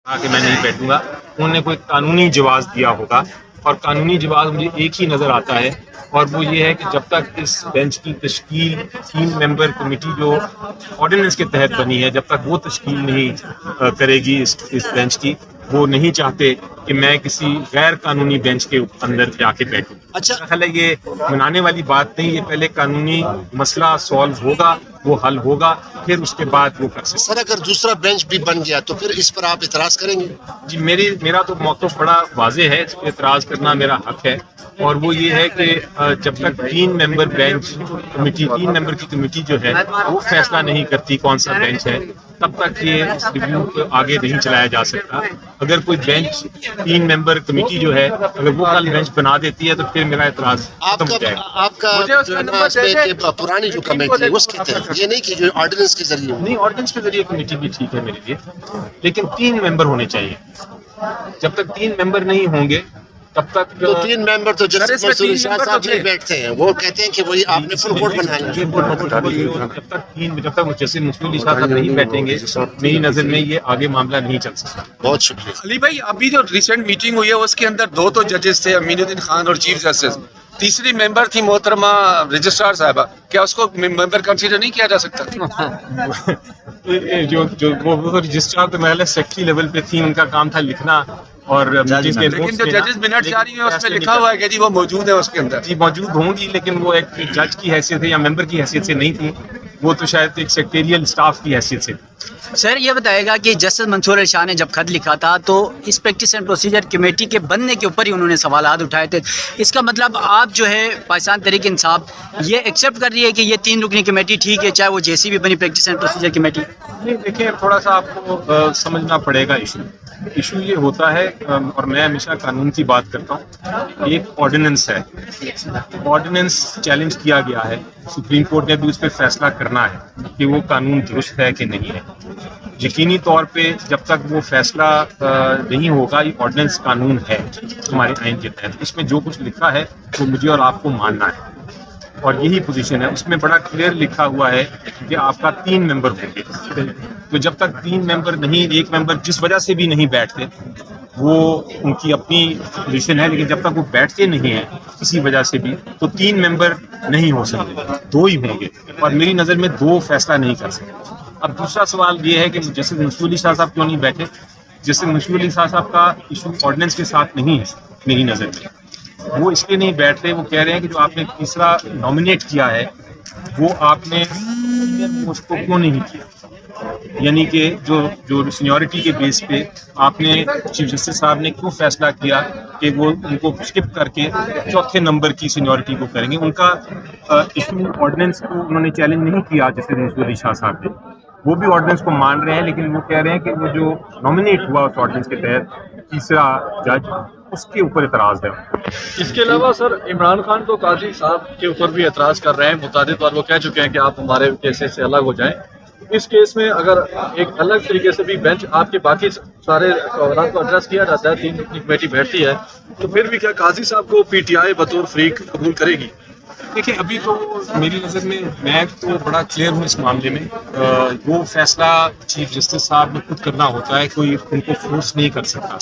کہا کہ میں نہیں بیٹھوں گا، انہوں نے کوئی قانونی جواز دیا ہوگا، اور قانونی جواز مجھے ایک ہی نظر آتا ہے، اور وہ یہ ہے کہ جب تک اس بینچ کی تشکیل 3 ممبر کمیٹی جو آرڈیننس کے تحت بنی ہے، جب تک وہ تشکیل نہیں کرے گی اس بینچ کی، وہ نہیں چاہتے کہ میں کسی غیر قانونی بینچ کے اندر جا کے بیٹھوں۔ اچھا، میرا خیال ہے یہ منانے والی بات نہیں، یہ پہلے قانونی مسئلہ سالو ہوگا، وہ حل ہوگا، پھر اس کے بعد وہ کر سکتے۔ سر اگر دوسرا بینچ بھی بن گیا تو پھر اس پر آپ اعتراض کریں گے؟ جی میرا تو موقف بڑا واضح ہے، اس پہ اعتراض کرنا میرا حق ہے، اور وہ یہ ہے کہ جب تک 3 ممبر بینچ کمیٹی 3 ممبر کی کمیٹی جو ہے وہ فیصلہ نہیں کرتی کون سا بینچ ہے، تب تک یہ اس ریویو کو آگے نہیں چلایا جا سکتا۔ اگر کوئی بینچ 3 ممبر کمیٹی جو ہے اگر وہ کل بینچ بنا دیتی ہے تو پھر میرا اعتراض ختم ہو جائے گا۔ آپ کا جو ہے نا اس میں کہ پرانی جو کمیٹی ہے اس کے تحت، یہ نہیں کہ جو آرڈیننس کے ذریعے ہو۔ نہیں، آرڈیننس کے ذریعے کمیٹی بھی ٹھیک ہے میرے لیے، لیکن 3 ممبر ہونے چاہیے۔ جب تک 3 ممبر نہیں ہوں گے تب تک تو 3 ممبر تو جسٹس منصور شاہ صاحب نہیں بیٹھتے ہیں، وہ کہتے ہیں کہ وہی آپ نے فل کورٹ بنانا ہے۔ جب تک جیسے منصور علی شاہ صاحب نہیں بیٹھیں گے، میری نظر میں یہ آگے معاملہ نہیں چل سکتا۔ بہت شکریہ علی بھائی، ابھی جو ریسنٹ میٹنگ ہوئی ہے اس کے اندر 2 تو ججز تھے، امین الدین خان اور چیف جسٹس، تیسری ممبر تھی محترمہ رجسٹرار صاحبہ، کیا اس کو ممبر کنسیڈر نہیں کیا جا سکتا؟ جو وہ رجسٹرار تو محل سیکٹری لیول پہ تھی، ان کا کام تھا لکھنا، اور لیکن جو ججز منٹ جاری ہیں اس میں لکھا ہوا ہے کہ جی وہ موجود ہے اس کے اندر۔ جی موجود ہوں گی، لیکن وہ ایک جج کی حیثیت سے یا ممبر کی حیثیت سے نہیں تھی، وہ تو شاید ایک سیکٹریل سٹاف کی حیثیت سے تھی۔ سر یہ بتائے گا کہ جسٹس منصور علی شاہ نے جب خط لکھا تھا تو اس پریکٹس اینڈ پروسیجر کمیٹی کے بننے کے اوپر ہی انہوں نے سوالات اٹھائے تھے، اس کا مطلب آپ جو ہے پاکستان تحریک انصاف یہ ایکسیپٹ کر رہی ہے کہ یہ 3 رکنی کمیٹی ٹھیک ہے، چاہے وہ جیسی بھی بنی پریکٹس اینڈ پروسیجر کمیٹی؟ نہیں دیکھیں، تھوڑا سا آپ کو سمجھنا پڑے گا ایشو یہ ہوتا ہے، اور میں ہمیشہ قانون کی بات کرتا ہوں، ایک آرڈیننس ہے، آرڈیننس چیلنج کیا گیا ہے، سپریم کورٹ نے بھی اس پہ فیصلہ کرنا ہے کہ وہ قانون درست ہے کہ نہیں ہے۔ یقینی طور پہ جب تک وہ فیصلہ نہیں ہوگا، یہ آرڈیننس قانون ہے ہمارے آئین کے تحت، اس میں جو کچھ لکھا ہے وہ مجھے اور آپ کو ماننا ہے، اور یہی پوزیشن ہے۔ اس میں بڑا کلیئر لکھا ہوا ہے کہ آپ کا 3 ممبر ہوں گے، تو جب تک 3 ممبر نہیں، ایک ممبر جس وجہ سے بھی نہیں بیٹھتے وہ ان کی اپنی پوزیشن ہے، لیکن جب تک وہ بیٹھتے نہیں ہیں کسی وجہ سے بھی تو 3 ممبر نہیں ہو سکتے، 2 ہی ہوں گے، اور میری نظر میں 2 فیصلہ نہیں کر سکتے۔ اب دوسرا سوال یہ ہے کہ جیسے منصور علی شاہ صاحب کیوں نہیں بیٹھے؟ جیسے منصور علی شاہ صاحب کا ایشو آرڈیننس کے ساتھ نہیں ہے میری نظر میں، وہ اس لیے نہیں بیٹھ رہے، وہ کہہ رہے ہیں کہ جو آپ نے تیسرا نامینیٹ کیا ہے وہ آپ نے اس کو کیوں نہیں کیا، یعنی کہ جو سینیورٹی کے بیس پہ آپ نے چیف جسٹس صاحب نے کیوں فیصلہ کیا کہ وہ ان کو اسکپ کر کے 4تھے نمبر کی سینیورٹی کو کریں گے۔ ان کا ایشو آرڈیننس کو انہوں نے چیلنج نہیں کیا جیسے منصور علی شاہ صاحب نے، وہ بھی آرڈیننس کو مان رہے ہیں، لیکن وہ کہہ رہے ہیں کہ وہ جو نامینیٹ ہوا اس آرڈیننس کے تحت تیسرا جج، اس کے اوپر اعتراض ہے۔ اس کے علاوہ سر عمران خان تو قاضی صاحب کے اوپر بھی اعتراض کر رہے ہیں، متعدد بار وہ کہہ چکے ہیں کہ آپ ہمارے کیسز سے الگ ہو جائیں۔ اس کیس میں اگر ایک الگ طریقے سے بھی بینچ آپ کے باقی سارے سوالات کو ایڈریس کیا جاتا ہے، 3 رکنی کمیٹی بیٹھتی ہے، تو پھر بھی کیا قاضی صاحب کو پی ٹی آئی بطور فریق قبول کرے گی؟ دیکھیں ابھی تو میری نظر میں تو بڑا کلیئر ہوں اس معاملے میں، وہ فیصلہ چیف جسٹس صاحب نے خود کرنا ہوتا ہے، کوئی ان کو فورس نہیں کر سکتا،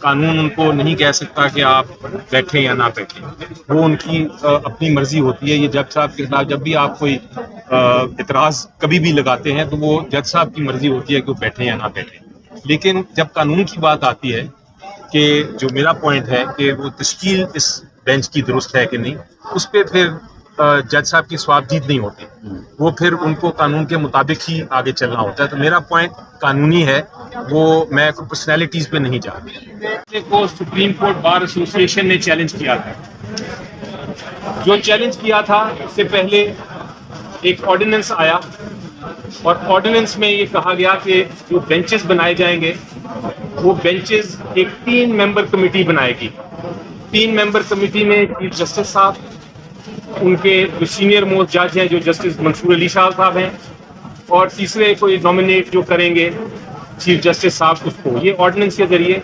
قانون ان کو نہیں کہہ سکتا کہ آپ بیٹھیں یا نہ بیٹھیں، وہ ان کی اپنی مرضی ہوتی ہے۔ یہ جج صاحب کے خلاف جب بھی آپ کوئی اعتراض کبھی بھی لگاتے ہیں تو وہ جج صاحب کی مرضی ہوتی ہے کہ وہ بیٹھیں یا نہ بیٹھیں، لیکن جب قانون کی بات آتی ہے کہ جو میرا پوائنٹ ہے کہ وہ تشکیل اس بینچ کی درست ہے کہ نہیں، اس پہ پھر جج صاحب کی سوابدید نہیں ہوتی، وہ پھر ان کو قانون کے مطابق ہی آگے چلنا ہوتا ہے۔ تو میرا پوائنٹ قانونی ہے، وہ میں پرسنالٹیز پہ نہیں جا رہا۔ کو سپریم کورٹ بار ایسوسی ایشن نے چیلنج کیا تھا، جو چیلنج کیا تھا اس سے پہلے ایک آرڈیننس آیا، اور آرڈیننس میں یہ کہا گیا کہ جو بینچز بنائے جائیں گے وہ بینچز ایک 3 ممبر کمیٹی بنائے گی۔ 3 ممبر کمیٹی میں چیف جسٹس صاحب، ان کے جو سینئر موسٹ جج ہیں جو جسٹس منصور علی شاہ صاحب ہیں، اور تیسرے کوئی نامینیٹ جو کریں گے چیف جسٹس صاحب اس کو، یہ آرڈیننس کے ذریعے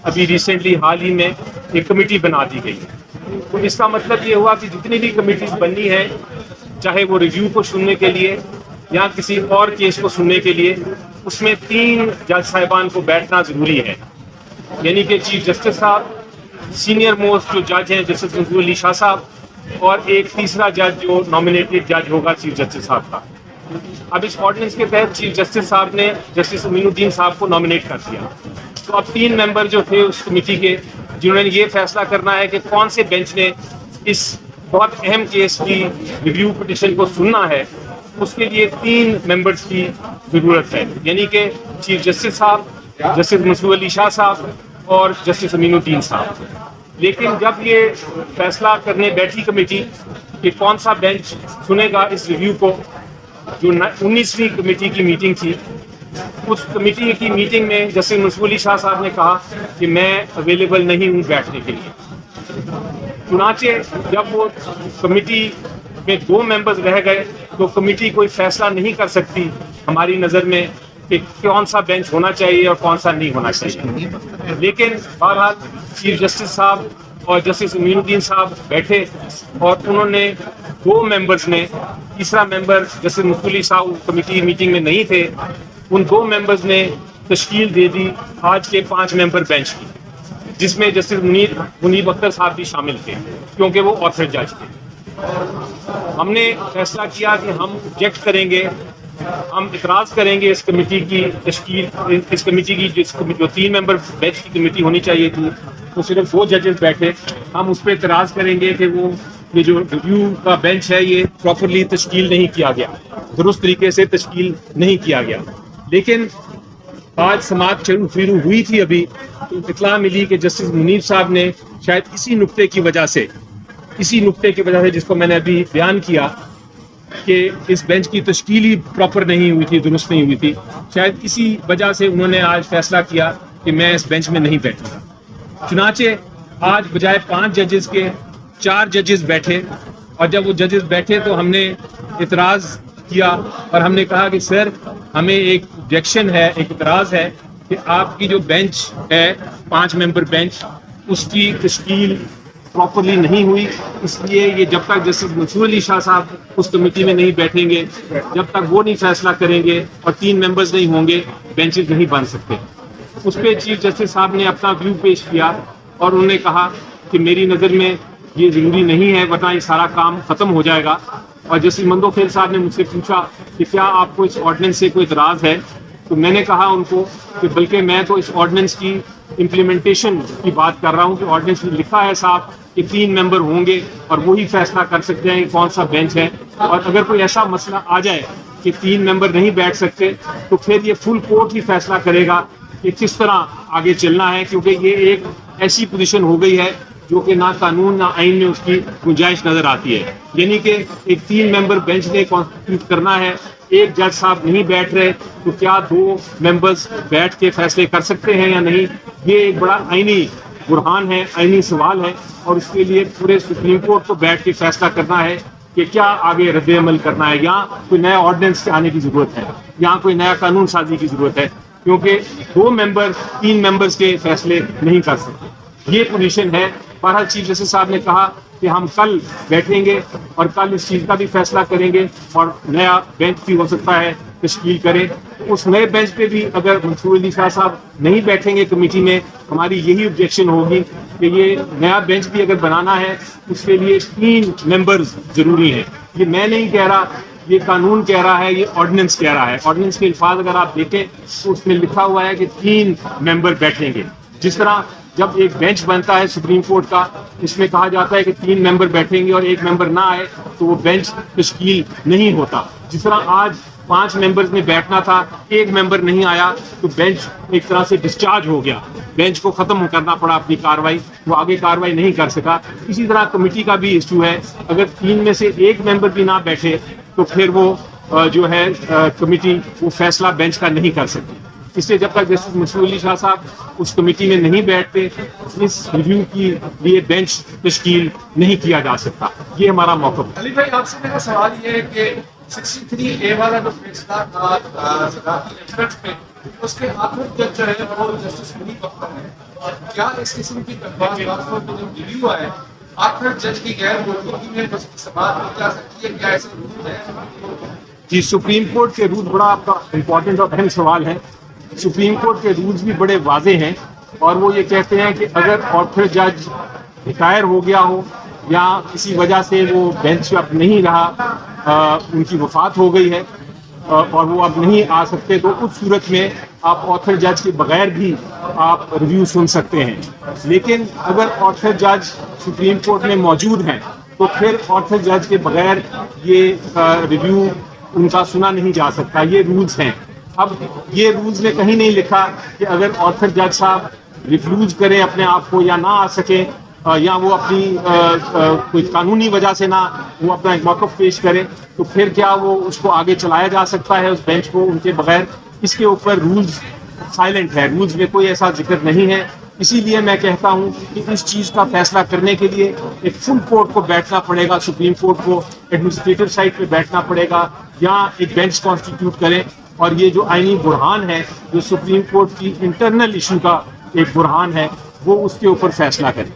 ابھی ریسنٹلی حال ہی میں ایک کمیٹی بنا دی گئی۔ تو اس کا مطلب یہ ہوا کہ جتنی بھی کمیٹیز بننی ہیں، چاہے وہ ریویو کو سننے کے لیے یا کسی اور کیس کو سننے کے لیے، اس میں 3 جج صاحبان کو بیٹھنا ضروری ہے، یعنی کہ چیف جسٹس صاحب، سینئر موسٹ جو جج ہیں جسٹس منصور علی شاہ صاحب، اور ایک تیسرا جج جو نامینیٹڈ جج ہوگا چیف جسٹس صاحب کا۔ اب اس آرڈیننس کے تحت چیف جسٹس صاحب نے جسٹس امین الدین صاحب کو نامینیٹ کر دیا، تو اب 3 ممبر جو تھے اس کمیٹی کے جنہوں نے یہ فیصلہ کرنا ہے کہ کون سے بینچ نے اس بہت اہم کیس کی ریویو پٹیشن کو سننا ہے، اس کے لیے 3 ممبرز کی ضرورت ہے، یعنی کہ چیف جسٹس صاحب، جسٹس منصور علی شاہ صاحب اور جسٹس امین الدین صاحب۔ لیکن جب یہ فیصلہ کرنے بیٹھی کمیٹی کہ کون سا بینچ سنے گا اس ریویو کو، جو 19ویں کمیٹی کی میٹنگ تھی، اس کمیٹی کی میٹنگ میں جسٹس منصور علی شاہ صاحب نے کہا کہ میں اویلیبل نہیں ہوں بیٹھنے کے لیے۔ چنانچہ جب وہ کمیٹی میں 2 ممبرز رہ گئے تو کمیٹی کوئی فیصلہ نہیں کر سکتی ہماری نظر میں کہ کون سا بینچ ہونا چاہیے اور کون سا نہیں ہونا چاہیے۔ لیکن بہرحال چیف جسٹس صاحب اور جسٹس امین الدین صاحب بیٹھے اور انہوں نے 2 ممبرز نے، تیسرا ممبر جسٹس منصور علی صاحب کمیٹی میٹنگ میں نہیں تھے، ان 2 ممبرز نے تشکیل دے دی آج کے 5 ممبر بینچ کی، جس میں جسٹس منیب اختر صاحب بھی شامل تھے کیونکہ وہ آتھر جج تھے۔ ہم نے فیصلہ کیا کہ ہم آبجیکٹ کریں گے، ہم اعتراض کریں گے اس کمیٹی کی تشکیل، اس کمیٹی کی جو 3 ممبر بینچ کی کمیٹی ہونی چاہیے تھی وہ صرف 2 ججز بیٹھے، ہم اس پہ اعتراض کریں گے کہ وہ یہ جو ریویو کا بینچ ہے یہ پراپرلی تشکیل نہیں کیا گیا، درست طریقے سے تشکیل نہیں کیا گیا۔ لیکن آج سماعت شروع ہوئی تھی ابھی تو اطلاع ملی کہ جسٹس منیب صاحب نے شاید اسی نقطے کی وجہ سے جس کو میں نے ابھی بیان کیا کہ اس بینچ کی تشکیل ہی پراپر نہیں ہوئی تھی، درست نہیں ہوئی تھی، شاید اسی وجہ سے انہوں نے آج فیصلہ کیا کہ میں اس بینچ میں نہیں بیٹھوں گا۔ چنانچہ آج بجائے 5 ججز کے 4 ججز بیٹھے، اور جب وہ ججز بیٹھے تو ہم نے اعتراض کیا اور ہم نے کہا کہ سر ہمیں ایک آبجیکشن ہے، ایک اعتراض ہے کہ آپ کی جو بینچ ہے 5 ممبر بینچ، اس کی تشکیل پراپرلی نہیں ہوئی، اس لیے یہ جب تک جسٹس منصور علی شاہ صاحب اس کمیٹی میں نہیں بیٹھیں گے، جب تک وہ نہیں فیصلہ کریں گے اور 3 ممبرز نہیں ہوں گے، بینچز نہیں بن سکتے۔ اس پہ چیف جسٹس صاحب نے اپنا ویو پیش کیا اور انہوں نے کہا کہ میری نظر میں یہ ضروری نہیں ہے ورنہ یہ سارا کام ختم ہو جائے گا۔ اور جسٹس مندوخیل صاحب نے مجھ سے پوچھا کہ کیا آپ کو اس آرڈیننس سے کوئی اعتراض ہے، تو میں نے کہا ان کو کہ بلکہ میں تو اس آرڈیننس کی امپلیمنٹیشن کی بات کر رہا ہوں کہ آرڈیننس میں لکھا ہے صاحب کہ 3 ممبر ہوں گے اور وہی فیصلہ کر سکتے ہیں کہ کون سا بینچ ہے، اور اگر کوئی ایسا مسئلہ آ جائے کہ 3 ممبر نہیں بیٹھ سکتے تو پھر یہ فل کورٹ ہی فیصلہ کرے گا کہ کس طرح آگے چلنا ہے، کیونکہ یہ ایک ایسی پوزیشن ہو گئی ہے جو کہ نہ قانون نہ آئین میں اس کی گنجائش نظر آتی ہے، یعنی کہ ایک 3 ممبر بینچ نے کانسٹیٹیوٹ کرنا ہے، ایک جج صاحب نہیں بیٹھ رہے تو کیا 2 ممبرز بیٹھ کے فیصلے کر سکتے ہیں یا نہیں؟ یہ ایک بڑا آئینی برہان ہے، آئینی سوال ہے، اور اس کے لیے پورے سپریم کورٹ کو بیٹھ کے فیصلہ کرنا ہے کہ کیا آگے رد عمل کرنا ہے، یا کوئی نیا آرڈیننس آنے کی ضرورت ہے، یا کوئی نیا قانون سازی کی ضرورت ہے، کیونکہ 2 ممبر 3 ممبرز کے فیصلے نہیں کر سکتے۔ یہ پوزیشن ہے۔ بہرحال چیف جسٹس صاحب نے کہا کہ ہم کل بیٹھیں گے اور کل اس چیز کا بھی فیصلہ کریں گے اور نیا بینچ بھی ہو سکتا ہے تشکیل کریں۔ اس نئے بینچ پہ بھی اگر منصور علی شاہ صاحب نہیں بیٹھیں گے کمیٹی میں، ہماری یہی آبجیکشن ہوگی کہ یہ نیا بینچ بھی اگر بنانا ہے اس کے لیے 3 ممبرز ضروری ہیں۔ یہ میں نہیں کہہ رہا، یہ قانون کہہ رہا ہے، یہ آرڈیننس کہہ رہا ہے۔ آرڈیننس کے الفاظ اگر آپ دیکھیں تو اس میں لکھا ہوا ہے کہ 3 ممبر بیٹھیں گے۔ جس طرح جب ایک بینچ بنتا ہے سپریم کورٹ کا، اس میں کہا جاتا ہے کہ 3 ممبر بیٹھیں گے اور 1 ممبر نہ آئے تو وہ بینچ تشکیل نہیں ہوتا۔ جس طرح آج 5 ممبرز میں بیٹھنا تھا، 1 ممبر نہیں آیا تو بینچ ایک طرح سے ڈسچارج ہو گیا، بینچ کو ختم کرنا پڑا اپنی کاروائی، وہ آگے کاروائی نہیں کر سکا۔ اسی طرح کمیٹی کا بھی ایشو ہے، اگر 3 میں سے 1 ممبر بھی نہ بیٹھے تو پھر وہ جو ہے کمیٹی وہ فیصلہ بینچ کا نہیں کر سکتی۔ اس لیے جب تک جسٹس منصور علی شاہ صاحب اس کمیٹی میں نہیں بیٹھتے اس ریویو کی لیے بینچ تشکیل نہیں کیا جا سکتا۔ یہ ہمارا موقف ہے۔ علی بھائی، آپ سے میرا سوال یہ ہے کہ 63A والا جو فیصلہ تھا صدارتی ریفرنس میں، اس کے آخر جج جو ہے وہ جسٹس منیب اختر ہے، کیا اس قسم کی درخواست خاص طور پہ جو ریویو ہے آخر جج کی غیر موجودگی میں بس سماعت کی جا سکتی ہے؟ کیا ایسا ضرور ہے؟ جی سپریم کورٹ کے رول بڑا آپ کا امپورٹنٹ اور اہم سوال ہے. سپریم کورٹ کے رولز بھی بڑے واضح ہیں اور وہ یہ کہتے ہیں کہ اگر آتھر جج ریٹائر ہو گیا ہو یا کسی وجہ سے وہ بینچ پہ اب نہیں رہا، ان کی وفات ہو گئی ہے اور وہ اب نہیں آ سکتے، تو اس صورت میں آپ آتھر جج کے بغیر بھی آپ ریویو سن سکتے ہیں. لیکن اگر آتھر جج سپریم کورٹ میں موجود ہیں تو پھر آتھر جج کے بغیر یہ ریویو ان کا سنا نہیں جا سکتا. یہ رولز ہیں. اب یہ رولز میں کہیں نہیں لکھا کہ اگر آتھر جج صاحب ریفیوز کریں اپنے آپ کو یا نہ آ سکیں یا وہ اپنی کوئی قانونی وجہ سے نہ وہ اپنا ایک موقف پیش کریں تو پھر کیا وہ اس کو آگے چلایا جا سکتا ہے اس بینچ کو ان کے بغیر؟ اس کے اوپر رولز سائلنٹ ہے، رولز میں کوئی ایسا ذکر نہیں ہے. اسی لیے میں کہتا ہوں کہ اس چیز کا فیصلہ کرنے کے لیے ایک فل کورٹ کو بیٹھنا پڑے گا، سپریم کورٹ کو ایڈمنسٹریٹو سائٹ پہ بیٹھنا پڑے گا یا ایک بینچ کانسٹیٹیوٹ کریں اور یہ جو آئینی برہان ہے جو سپریم کورٹ کی انٹرنل ایشو کا ایک برہان ہے وہ اس کے اوپر فیصلہ کریں.